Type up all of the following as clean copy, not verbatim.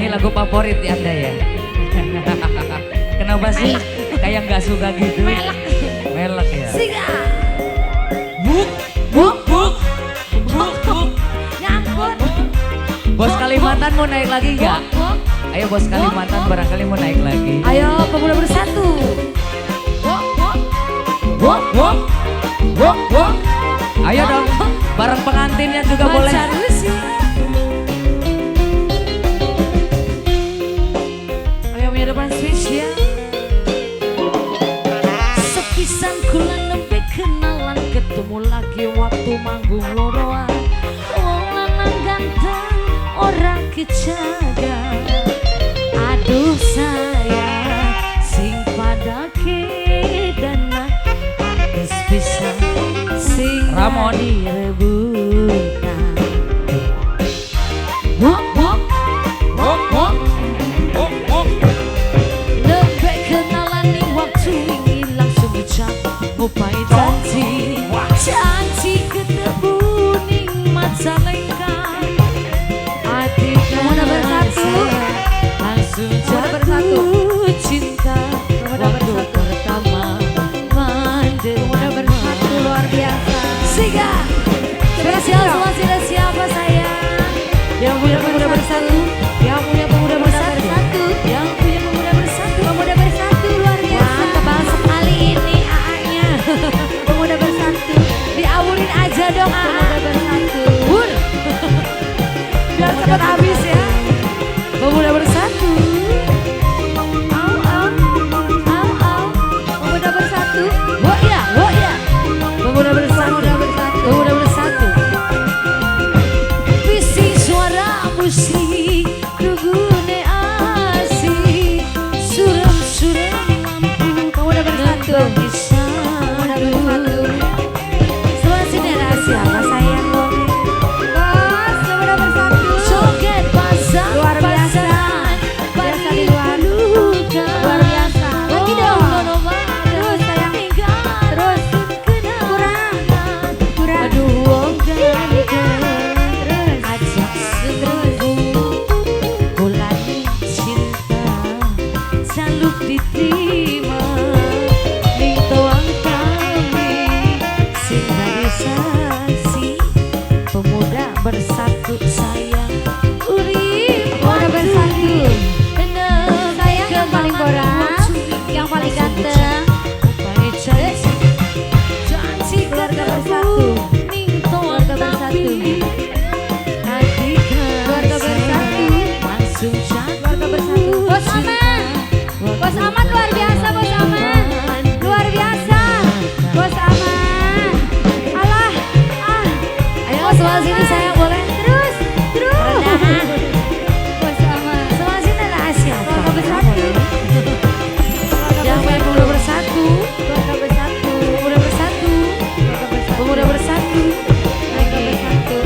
Ini lagu favorit ya Anda ya? Kenapa sih kayak nggak suka gitu? Melek ya? Siga. Buk, buk, buk, buk, buk. Nyangkut. Bos Kalimantan mau naik lagi nggak? Buk. Ayo bos Kalimantan barangkali mau naik lagi. Ayo pemuda bersatu. Wok, wok, wok, wok. Ayo dong, bareng pengantinnya juga boleh. Ayo punya depan spesial. Sepisan kula nembe kenalan, ketemu lagi waktu manggung loroan. Wong lanang ganteng ora kejaga. Aduh sayang sing padake dana artis pisan sing Ramon direbutan. Wok wok Wok, wok, wok, wok. nembe kenalan ning waktu wingi langsung ucap ngupai janji. Janji ketemu ning Majalengka. Hati Pemuda bersatu. langsung Pemuda bersatu. jatuh cinta waktu pertama mandang. Pemuda bersatu luar biasa. Siga. Spesial semua sudah siapa sayang? Yang punya pemuda bersatu, yang punya pemuda bersatu, yang punya pemuda bersatu. Pemuda bersatu luar biasa. Wah, tebal sekali ini AA-nya. Pemuda bersatu. Diawurin aja dong AA. Pemuda bersatu. Bur. Biar cepat habis ya. Pemuda bersatu. Au au. Au au. Pemuda bersatu. Wo ya, wo ya. Pemuda bersatu. Pemuda bersatu. Pemuda bersatu. Visi suara musik rugune asik. Surem-surem lampu. Pemuda bersatu. Ngebagi Pemuda sadu. bersatu. Semua sini siapa sayang lo? Bos, pemuda bersatu. Joget pasang Luar biasa. Biasa di luar. Luar biasa. Lagi dong. Terus sayang. Terus. Kurang. Kurang. Aduh wong ganteng Terus. ajak seminggu bulan cinta jaluk diterima ning toang kami sing dari saksi pemuda bersatu sayang urip Pemuda bersatu. Sayang Sayang yang paling borak, yang paling ganteng. janji Keluarga bersatu. ning toang Keluarga bersatu. kami Keluarga bersatu. langsung Keluarga bersatu. Bos Aman. Bos Aman luar biasa, Bos Aman. Luar biasa. Bos Aman. Alah. Ah. Ayo Bos sebelah sini Aman. sayang boleh. Terus. Terus. Rendahan. Bos Aman. Sebelah sini lah siapa? Keluarga bersatu. Yang punya pemuda bersatu. Keluarga bersatu. Pemuda bersatu. Keluarga bersatu. Pemuda bersatu. Keluarga bersatu.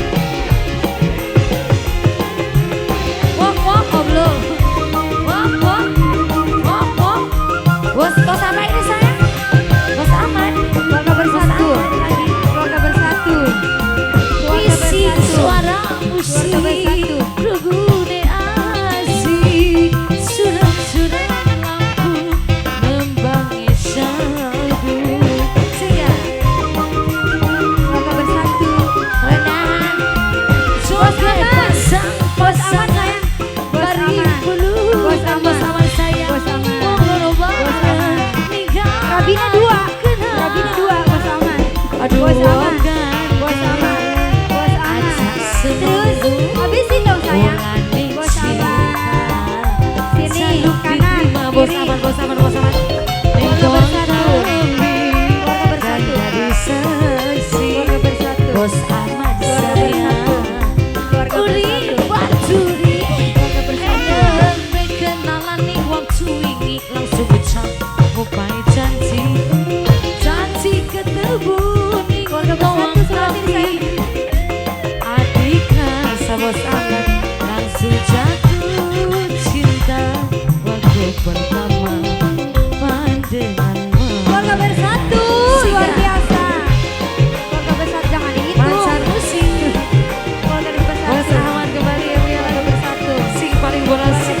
Wok wok oh belum. Wok wok. Wok wok. Bos sama ini sayang. Bos aman. Keluarga bersatu. Lagi. Keluarga bersatu. Keluarga Visi bersatu. suara Keluarga musik bersatu. rugune asik suram-suram lampu nembangi syadu sehingga Keluarga bersatu. rendahan Bos joget Aman. pasang Bos Aman pasangan sayang. Bos bari Aman. pelukan Bos Aman. bersama saya Bos Aman. ngobrol Bos Aman. ninggal Rabina 2. kenal. Rabina 2. Bos Aman. Aduh Bos Aman. kan Bos Aman. Bos Aman. ajak Terus. seminggu Habisin dong sayang. Bulan Bos Aman. Sini. Jaluk Kanan. diterima, bos Kiri. aman, bos aman, bos aman. Keluarga bersatu. Keluarga bersatu. dari saksi. Keluarga bersatu. Bos aman Keluarga sayang. Keluarga Uri bersatu. bajuri. Keluarga bersatu. Nembe kenalan ning waktu wingi langsung ucap ngupai janji. Janji ketemu ning Keluarga toang bersatu sebelah sini, kami. Adik rasa bos aman langsung jatuh cinta waktu pertama pandanganmu. Keluarga bersatu. Luar biasa. Keluarga bersatu jangan itu. Pacar musik Keluarga bersatu. bos aman kembali ya punya lagu bersatu sing paling bola sing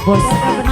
Bos